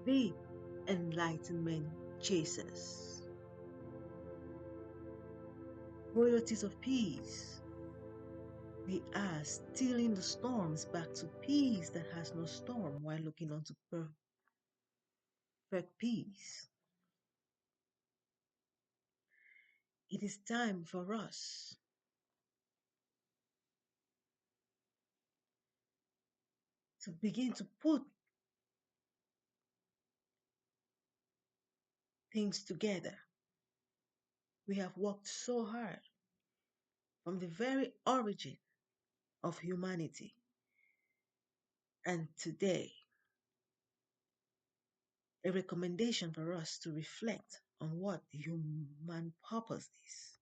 The Enlightenment chasers. Royalties of Peace. We are stealing the storms back to peace that has no storm while looking onto perfect peace. It is time for us to begin to put things together. We have worked so hard from the very origin of humanity. And today, a recommendation for us to reflect on what human purpose is.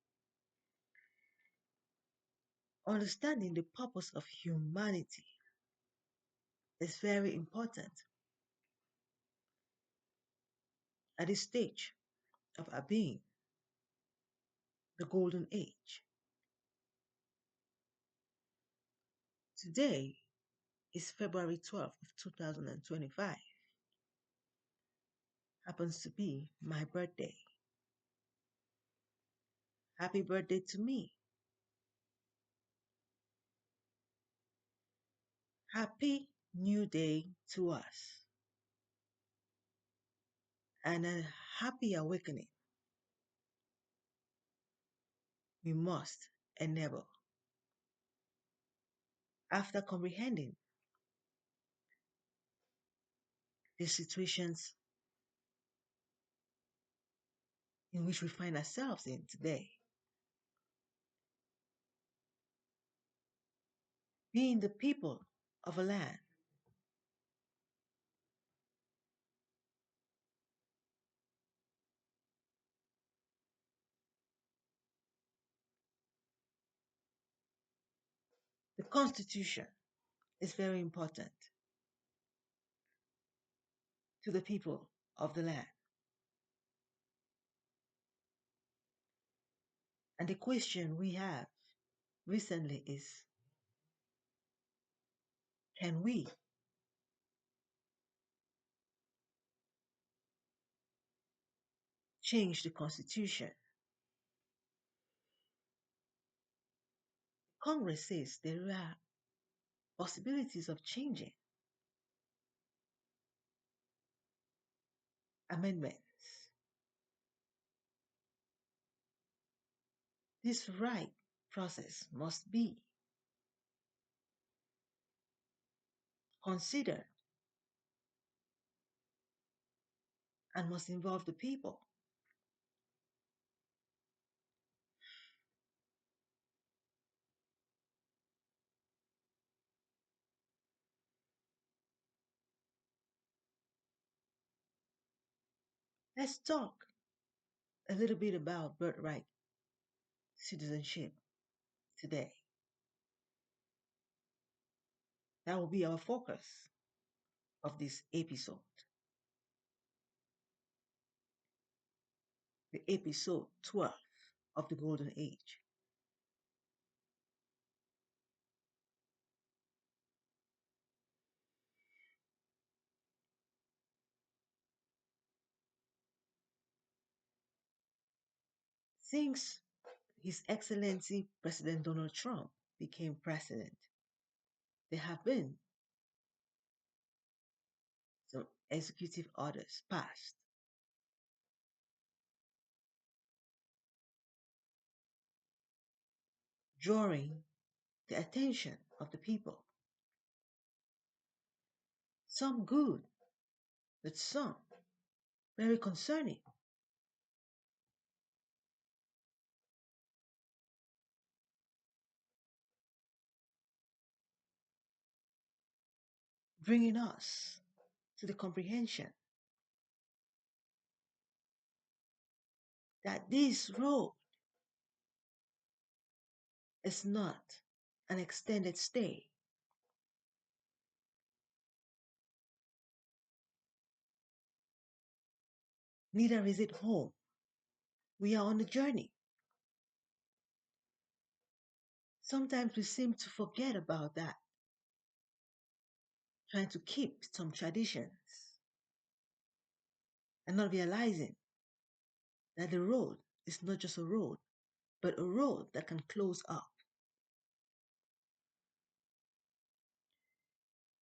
Understanding the purpose of humanity is very important at this stage of our being, the golden age. Today is February 12th of 2025. Happens to be my birthday. Happy birthday to me. Happy new day to us. And a happy awakening we must enable. After comprehending the situations in which we find ourselves in today, being the people of a land, the Constitution is very important to the people of the land. And the question we have recently is, can we change the Constitution? Congress says there are possibilities of changing amendments. This right process must be considered and must involve the people. Let's talk a little bit about birthright citizenship today. That will be our focus of this episode, the episode 12 of the Golden Age. Since His Excellency President Donald Trump became president, there have been some executive orders passed drawing the attention of the people. Some good, but some very concerning. Bringing us to the comprehension that this road is not an extended stay. Neither is it home. We are on a journey. Sometimes we seem to forget about that, trying to keep some traditions. and not realizing that the road is not just a road, but a road that can close up.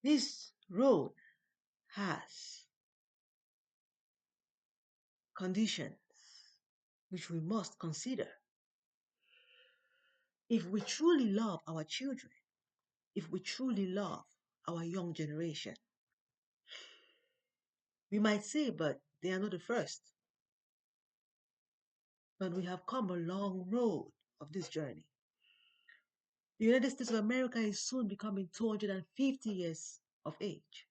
This road has conditions which we must consider. If we truly love our children, if we truly love our young generation, we might say, but they are not the first. But we have come a long road of this journey. The United States of America is soon becoming 250 years of age.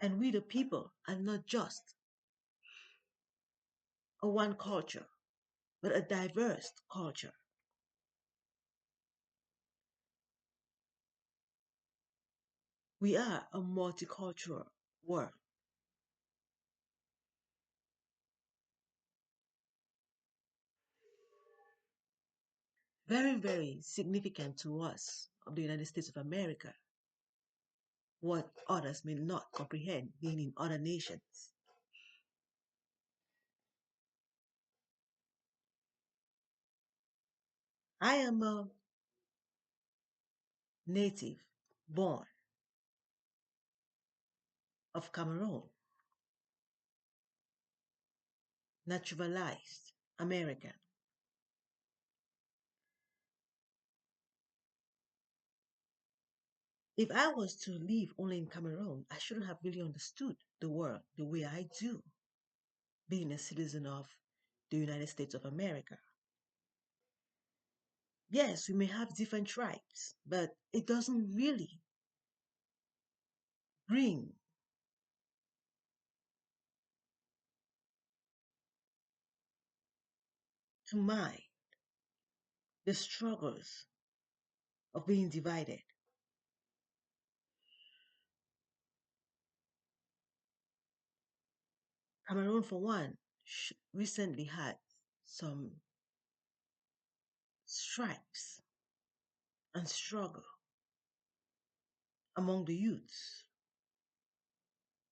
And we, the people, are not just a one culture, but a diverse culture. We are a multicultural world. Very, very significant to us of the United States of America, what others may not comprehend being in other nations. I am a native born of Cameroon, naturalized American. If I was to live only in Cameroon, I shouldn't have really understood the world the way I do, being a citizen of the United States of America. Yes, we may have different tribes, but it doesn't really bring to mind the struggles of being divided. Cameroon, for one, recently had some stripes and struggle among the youths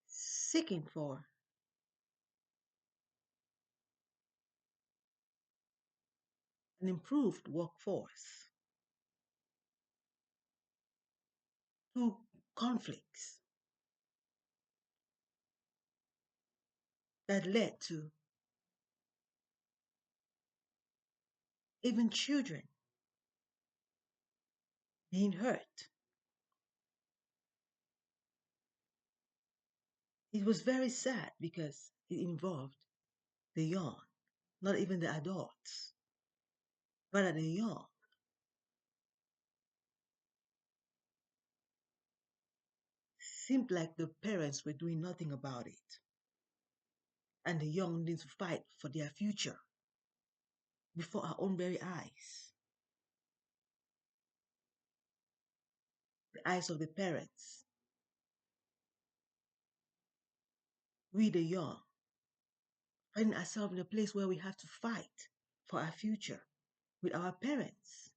seeking for an improved workforce through conflicts that led to even children being hurt. It was very sad because it involved the young, not even the adults, but the young. Seemed like the parents were doing nothing about it, and the young need to fight for their future before our own very eyes, the eyes of the parents. We, the young, finding ourselves in a place where we have to fight for our future with our parents,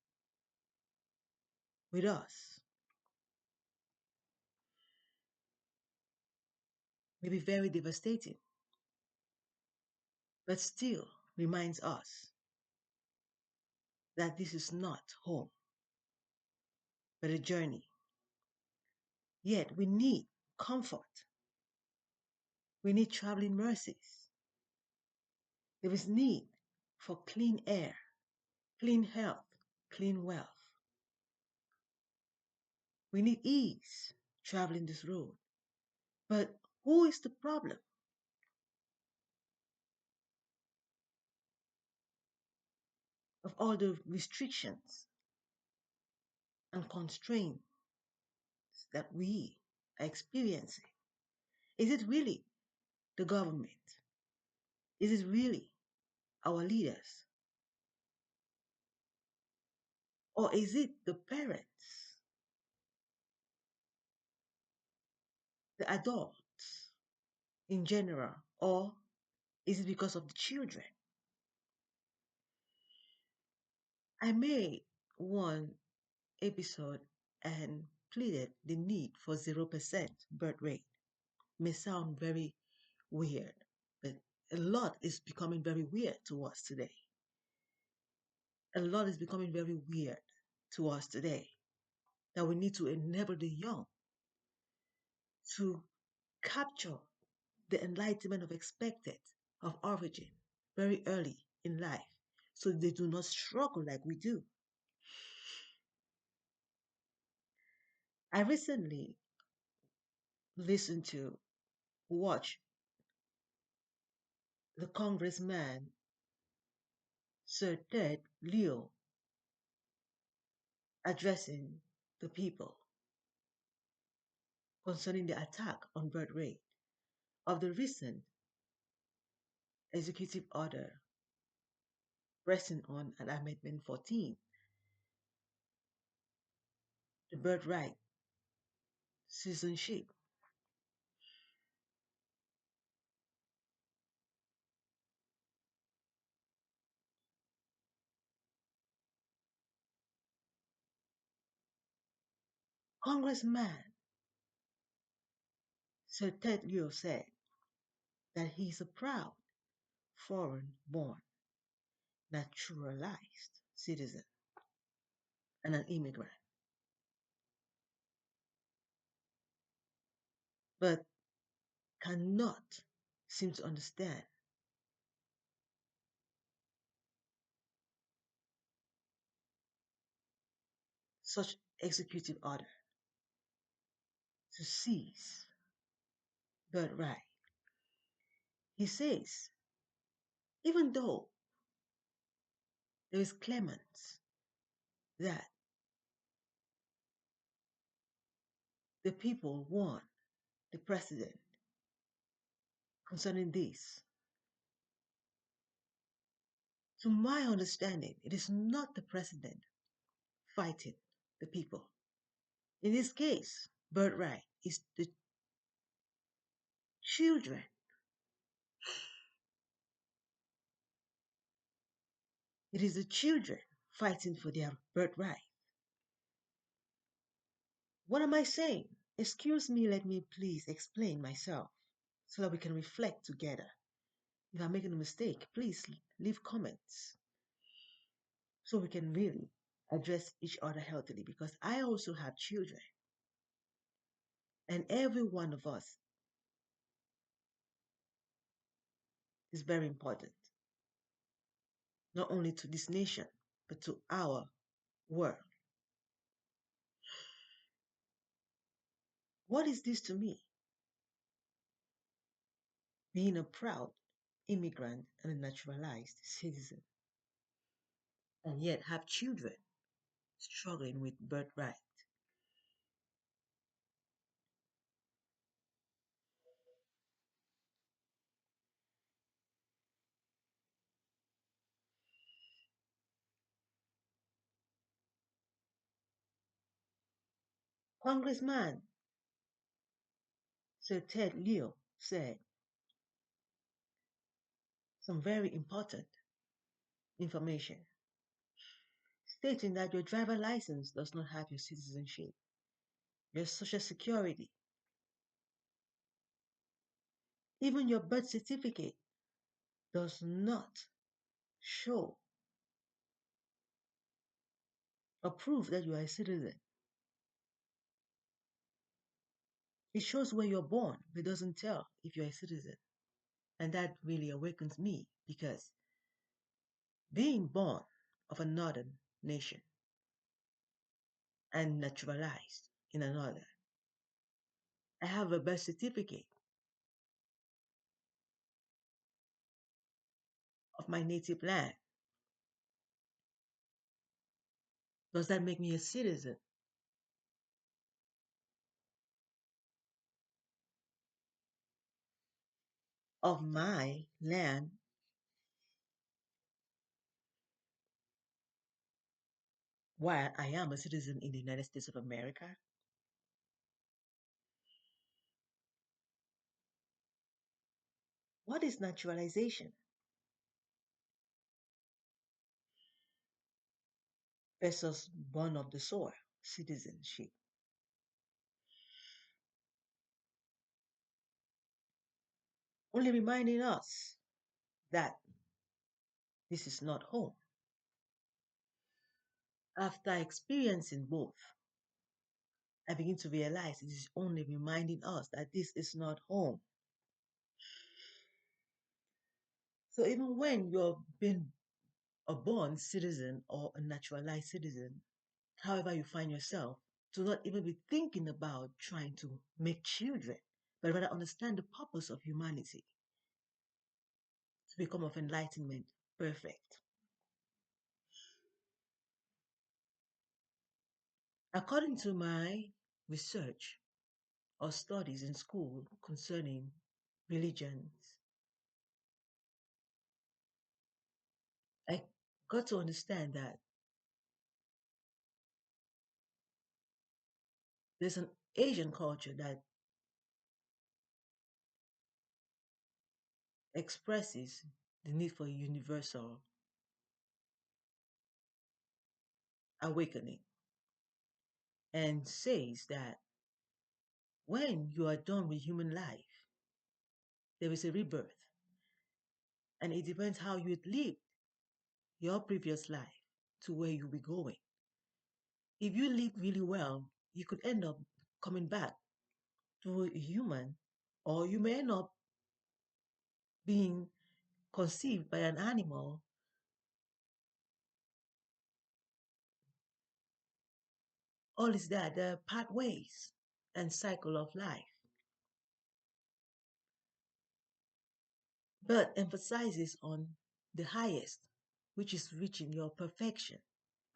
with us, may be very devastating, but still reminds us that this is not home, but a journey. Yet we need comfort. We need traveling mercies. There is need for clean air, clean health, clean wealth. We need ease traveling this road. But who is the problem of all the restrictions and constraints that we are experiencing? Is it really the government? Is it really our leaders? Or is it the parents, the adults in general? Or is it because of the children? I made one episode and pleaded the need for 0% birth rate. May sound very weird, but a lot is becoming very weird to us today. A lot is becoming very weird to us today that we need to enable the young to capture the enlightenment of expected of origin very early in life so they do not struggle like we do. I recently listened to watch the congressman Sir Ted Leo addressing the people concerning the attack on birthright of the recent executive order resting on an Amendment 14, the birthright citizenship. Congressman Sir Ted Leo said that he is a proud foreign born naturalized citizen and an immigrant, but cannot seem to understand such executive order to seize birthright. He says, even though there is claimants that the people want the president concerning this, to my understanding, it is not the president fighting the people. In this case, birthright is the children. It is the children fighting for their birthright. What am I saying? Excuse me, let me please explain myself so that we can reflect together. If I'm making a mistake, please leave comments so we can really address each other healthily because I also have children. And every one of us is very important, not only to this nation, but to our world. What is this to me? Being a proud immigrant and a naturalized citizen, and yet have children struggling with birthright. Congressman Sir Ted Leo said some very important information, stating that your driver license does not have your citizenship, your social security, even your birth certificate does not show or prove that you are a citizen. It shows where you're born, but doesn't tell if you're a citizen. And that really awakens me because being born of a northern nation and naturalized in another, I have a birth certificate of my native land. Does that make me a citizen of my land while I am a citizen in the United States of America? What is naturalization versus born of the soil citizenship? only reminding us that this is not home. After experiencing both, I begin to realize it is only reminding us that this is not home. So even when you're been a born citizen or a naturalized citizen, however you find yourself, do not even be thinking about trying to make children, but rather understand the purpose of humanity to become of enlightenment perfect. According to my research or studies in school concerning religions, I got to understand that there's an Asian culture that expresses the need for a universal awakening and says that when you are done with human life, there is a rebirth, and it depends how you lived your previous life to where you'll be going. If you live really well, you could end up coming back to a human, or you may end up being conceived by an animal. All is that the pathways and cycle of life, but emphasizes on the highest, which is reaching your perfection,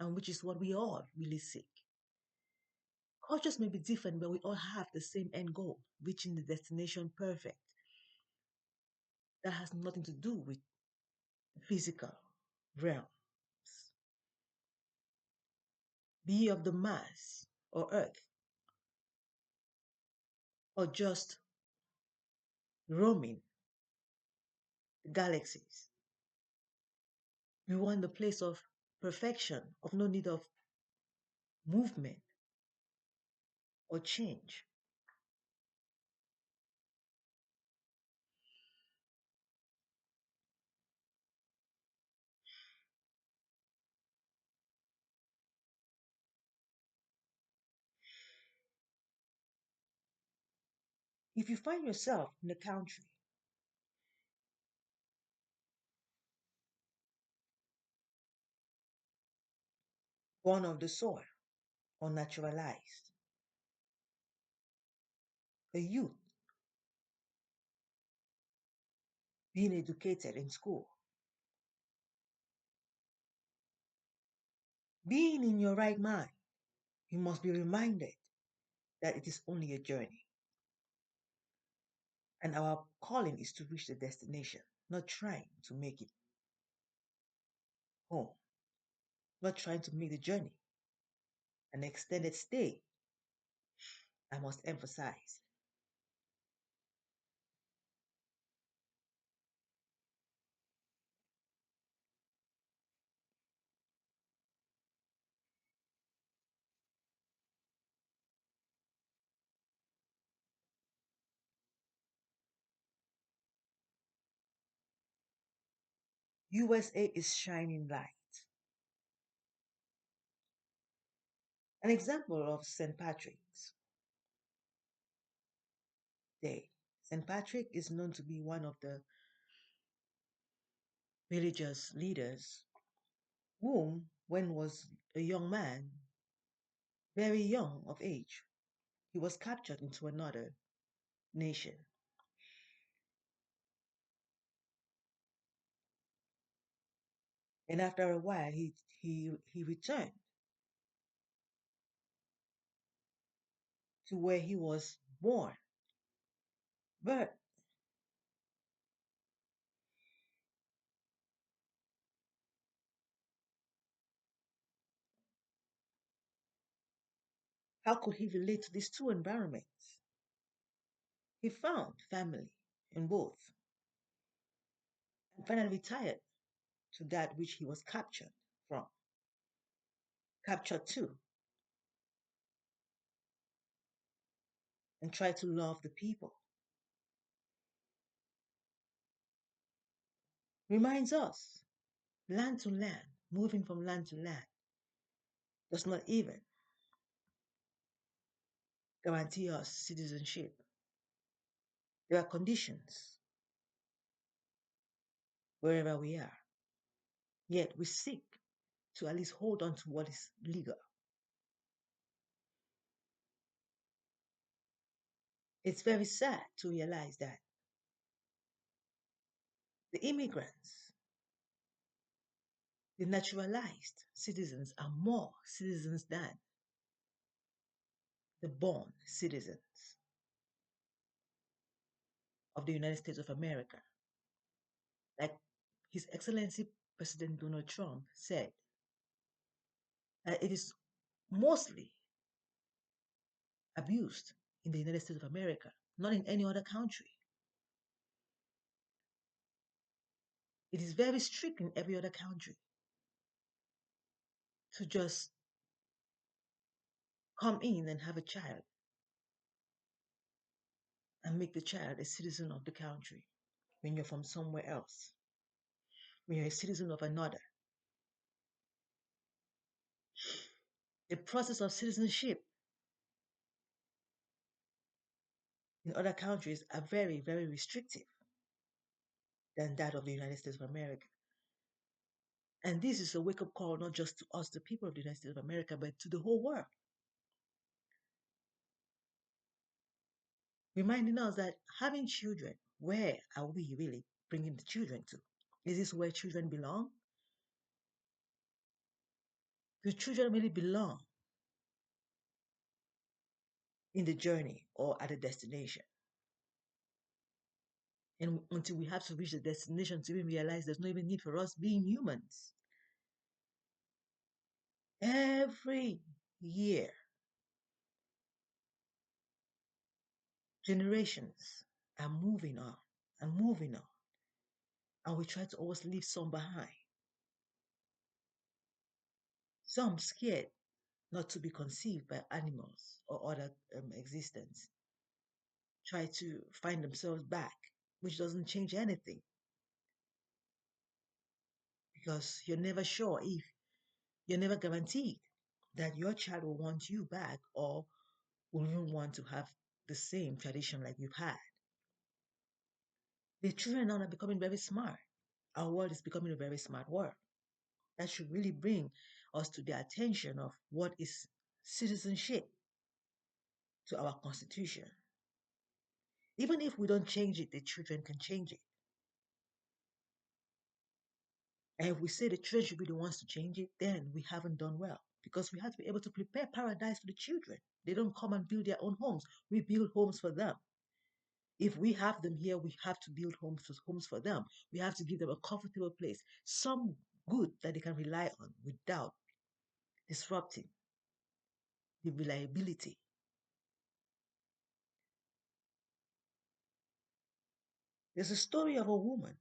and which is what we all really seek. Cultures may be different, but we all have the same end goal, reaching the destination perfect. That has nothing to do with physical realms. Be of the Mars or Earth, or just roaming the galaxies. We want the place of perfection, of no need of movement or change. If you find yourself in a country born of the soil or naturalized, a youth being educated in school, being in your right mind, you must be reminded that it is only a journey. And our calling is to reach the destination, not trying to make it home, not trying to make the journey an extended stay. I must emphasize. USA is shining light. An example of St. Patrick's Day. St. Patrick is known to be one of the religious leaders whom, when was a young man, very young of age, he was captured into another nation. And after a while, he returned to where he was born. But how could he relate to these two environments? He found family in both and finally retired to that which he was captured from, captured to, and tried to love the people. reminds us land to land, moving from land to land, does not even guarantee us citizenship. There are conditions wherever we are, yet we seek to at least hold on to what is legal. It's very sad to realize that the immigrants, the naturalized citizens, are more citizens than the born citizens of the United States of America. Like His Excellency President Donald Trump said, that it is mostly abused in the United States of America, not in any other country. It is very strict in every other country to just come in and have a child and make the child a citizen of the country when you're from somewhere else, when you're a citizen of another. The process of citizenship in other countries are very, very restrictive than that of the United States of America. And this is a wake up call not just to us, the people of the United States of America, but to the whole world, reminding us that having children, where are we really bringing the children to? Is this where children belong? Do children really belong in the journey or at the destination? And until we have to reach the destination to even realize there's no even need for us being humans. Every year, generations are moving on and moving on, and we try to always leave some behind. Some scared not to be conceived by animals or other existence, try to find themselves back, which doesn't change anything because you're never sure if you're never guaranteed that your child will want you back or will even want to have the same tradition like you've had. The children now are becoming very smart. Our world is becoming a very smart world. That should really bring us to the attention of what is citizenship to our constitution. Even if we don't change it, the children can change it. And if we say the children should be the ones to change it, then we haven't done well because we have to be able to prepare paradise for the children. They don't come and build their own homes. We build homes for them. If we have them here, we have to build homes for them. We have to give them a comfortable place, some good that they can rely on without disrupting the reliability. There's a story of a woman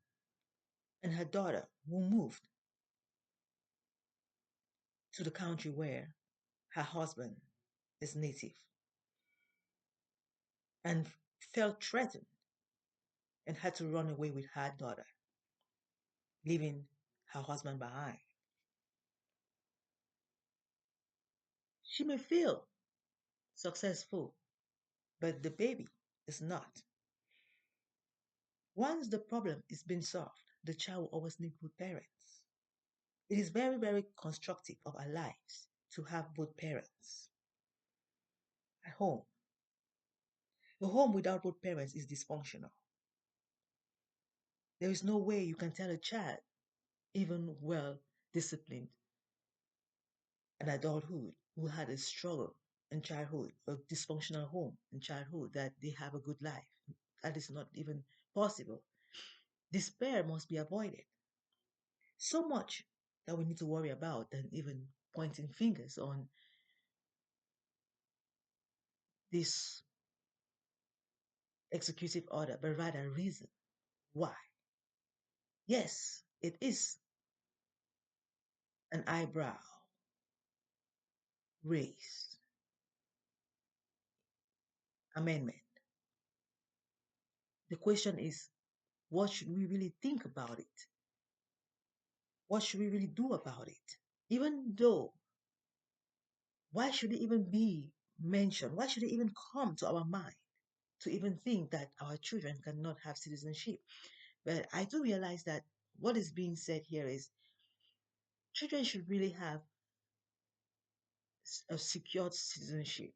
and her daughter who moved to the country where her husband is native and felt threatened and had to run away with her daughter, leaving her husband behind. She may feel successful, but the baby is not. Once the problem is being solved, the child will always need good parents. It is very, very constructive of our lives to have both parents at home. A home without both parents is dysfunctional. There is no way you can tell a child, even well disciplined in adulthood, who had a struggle in childhood, a dysfunctional home in childhood, that they have a good life. That is not even possible. Despair must be avoided. So much that we need to worry about than even pointing fingers on this executive order, but rather reason why. Yes, it is an eyebrow raised amendment. The question is, what should we really think about it? What should we really do about it? Even though, why should it even be mentioned? Why should it even come to our mind to even think that our children cannot have citizenship? But I do realize that what is being said here is children should really have a secured citizenship,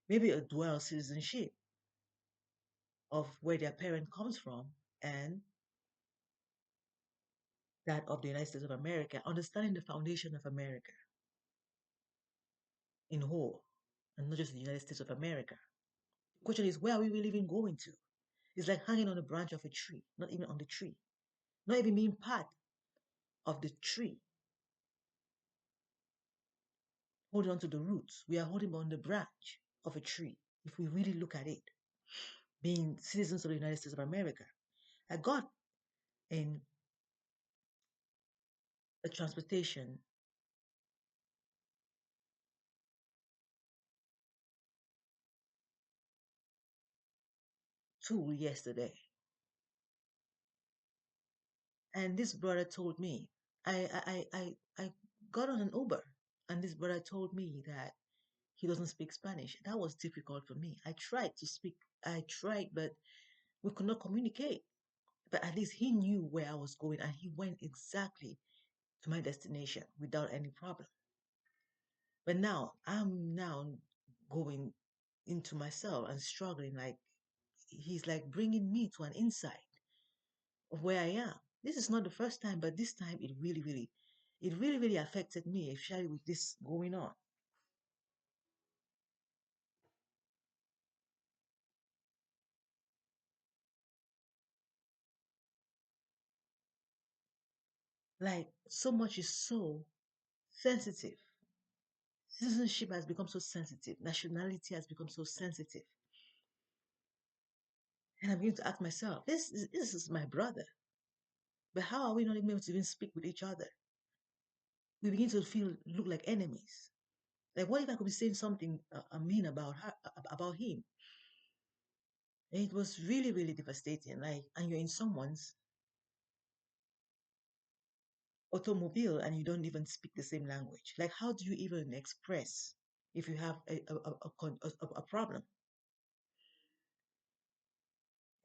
maybe a dual citizenship of where their parent comes from and that of the United States of America, understanding the foundation of America in whole, and not just the United States of America. The question is, where are we really even going to? It's like hanging on a branch of a tree, not even on the tree, not even being part of the tree, holding on to the roots. We are holding on the branch of a tree. If we really look at it, being citizens of the United States of America, I got in a transportation tool yesterday, and this brother told me, I got on an Uber, and this brother told me that he doesn't speak Spanish. That was difficult for me. I tried, but we could not communicate. But at least he knew where I was going and he went exactly to my destination without any problem. But now I'm now going into myself and struggling like he's like bringing me to an insight of where I am. This is not the first time, but this time it really affected me, especially with this going on. Like so much is so sensitive. Citizenship has become so sensitive. Nationality has become so sensitive. And I'm beginning to ask myself, this is my brother. But how are we not even able to even speak with each other? We begin to look like enemies. Like, what if I could be saying something mean about her, about him? And it was really, really devastating. Like, and you're in someone's automobile and you don't even speak the same language. Like, how do you even express if you have a problem?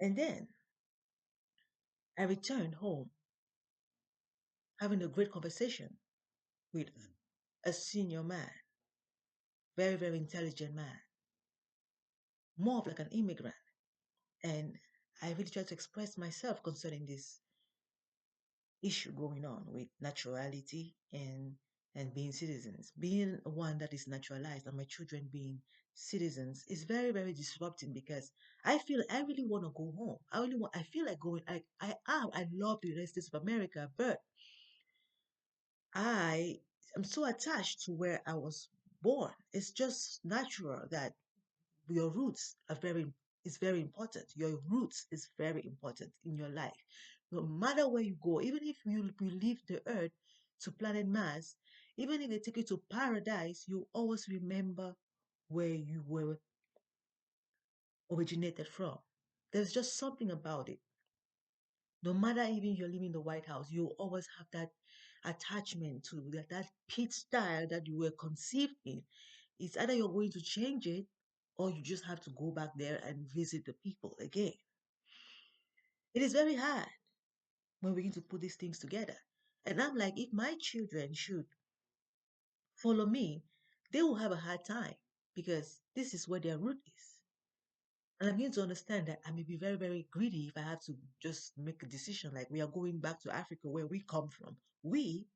And then I returned home having a great conversation with a senior man, very, very intelligent man, more of like an immigrant. And I really tried to express myself concerning this issue going on with naturality and being citizens. Being one that is naturalized and my children being citizens is very, very disrupting because I really want to go home. I feel like going, I love the United States of America, but I am so attached to where I was born. It's just natural that your roots are very important. Your roots is very important in your life. No matter where you go, even if you leave the earth to planet Mars, even if they take you to paradise, you always remember where you were originated from. There's just something about it. No matter even you're living in the White House, you always have that attachment to that pit style that you were conceived in. It's either you're going to change it or you just have to go back there and visit the people again. It is very hard when we begin to put these things together. And I'm like, if my children should follow me, they will have a hard time because this is where their root is. And I'm going to understand that I may be very, very greedy if I have to just make a decision like we are going back to Africa where we come from. We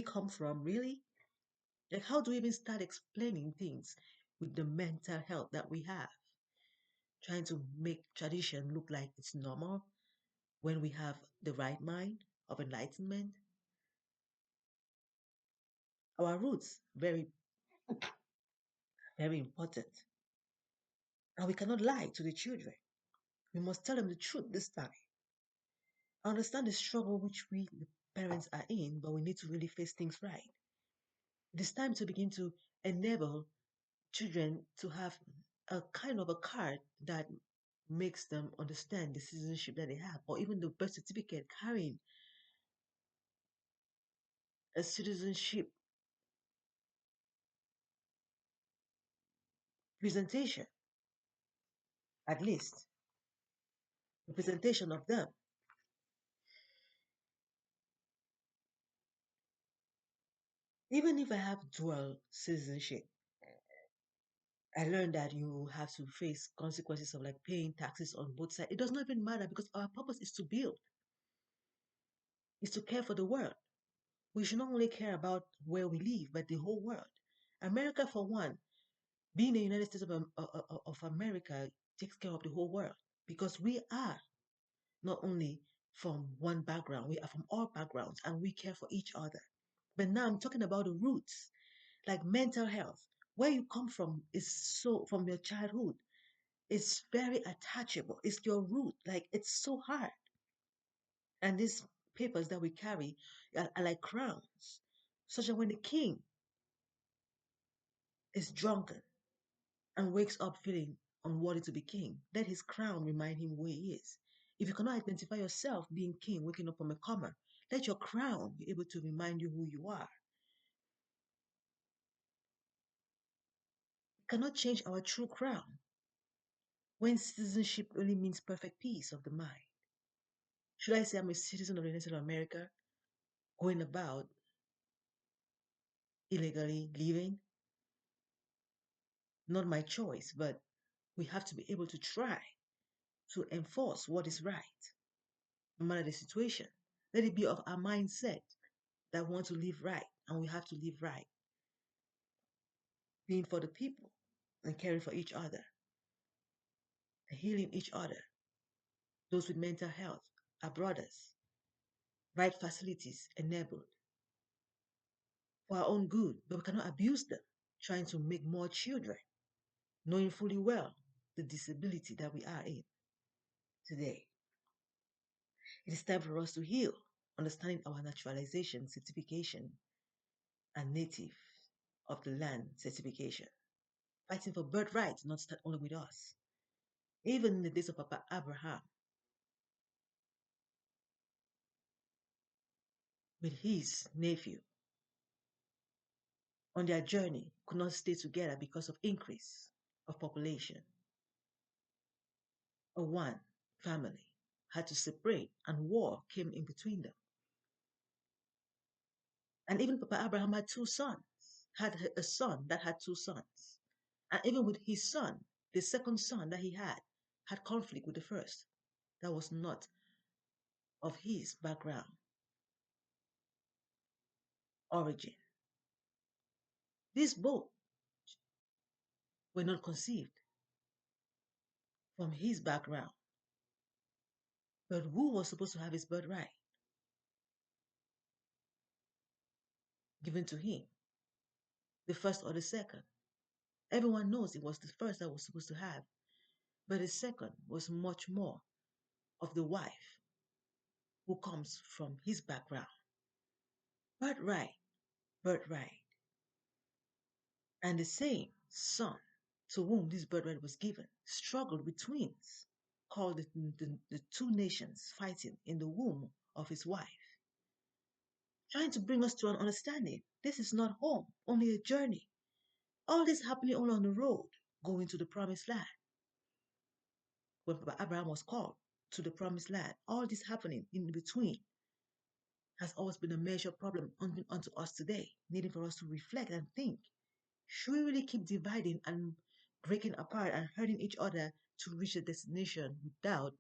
come from, really? Like, how do we even start explaining things with the mental health that we have? Trying to make tradition look like it's normal when we have the right mind of enlightenment. Our roots, very, very important. And we cannot lie to the children. We must tell them the truth this time. I understand the struggle which we, the parents, are in, but we need to really face things right. It is time to begin to enable children to have a kind of a card that makes them understand the citizenship that they have, or even the birth certificate carrying a citizenship presentation, at least, a presentation of them. Even if I have dual citizenship, I learned that you have to face consequences of like paying taxes on both sides. It does not even matter because our purpose is to build, is to care for the world. We should not only care about where we live, but the whole world. America, for one, being the United States of America, takes care of the whole world because we are not only from one background, we are from all backgrounds and we care for each other. But now I'm talking about the roots, like mental health. Where you come from is so, from your childhood, it's very attachable. It's your root. Like it's so hard. And these papers that we carry are like crowns. Such that when the king is drunken and wakes up feeling unworthy to be king, let his crown remind him who he is. If you cannot identify yourself being king, waking up from a coma, let your crown be able to remind you who you are. We cannot change our true crown when citizenship only means perfect peace of the mind. Should I say I'm a citizen of the United States of America, going about illegally living? Not my choice, but we have to be able to try to enforce what is right, no matter the situation. Let it be of our mindset that we want to live right, and we have to live right, being for the people and caring for each other, healing each other. Those with mental health, our brothers, right facilities enabled for our own good, but we cannot abuse them, trying to make more children, knowing fully well the disability that we are in today. It is time for us to heal, understanding our naturalization certification and native of the land certification. Fighting for birthright not start only with us. Even in the days of Papa Abraham, with his nephew, on their journey, could not stay together because of increase of population. A one family had to separate, and war came in between them. And even Papa Abraham had two sons, had a son that had two sons. And even with his son, the second son that he had conflict with the first. That was not of his background, origin. These both were not conceived from his background. But who was supposed to have his birthright given to him? The first or the second? Everyone knows it was the first that was supposed to have. But the second was much more of the wife who comes from his background. Birthright, birthright. And the same son to whom this birthright was given struggled with twins called the two nations fighting in the womb of his wife, trying to bring us to an understanding. This is not home, only a journey. All this happening all on the road, going to the promised land. When Abraham was called to the promised land, all this happening in between has always been a major problem unto us today, needing for us to reflect and think. Should we really keep dividing and breaking apart and hurting each other to reach a destination without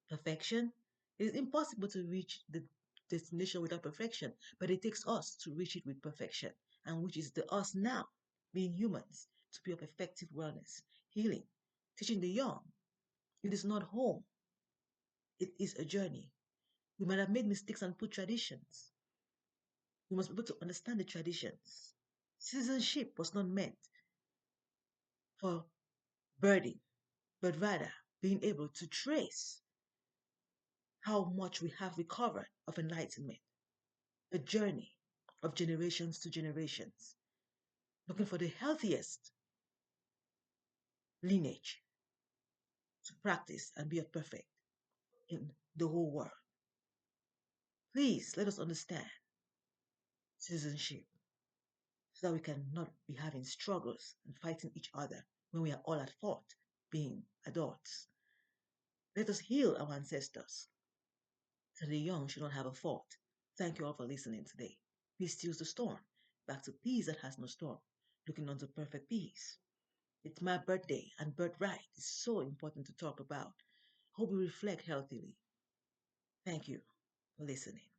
perfection? It is impossible to reach the destination without perfection, but it takes us to reach it with perfection, and which is the us now, being humans, to be of effective wellness, healing, teaching the young. It is not home, it is a journey. We might have made mistakes and put traditions. We must be able to understand the traditions. Citizenship was not meant for birding, but rather being able to trace how much we have recovered of enlightenment, a journey of generations to generations, looking for the healthiest lineage to practice and be a perfect in the whole world. Please let us understand citizenship so that we can not be having struggles and fighting each other when we are all at fault, being adults. Let us heal our ancestors so the young should not have a fault. Thank you all for listening today. Peace steals the storm. Back to peace that has no storm. Looking on to perfect peace. It's my birthday, and birthright is so important to talk about. Hope we reflect healthily. Thank you for listening.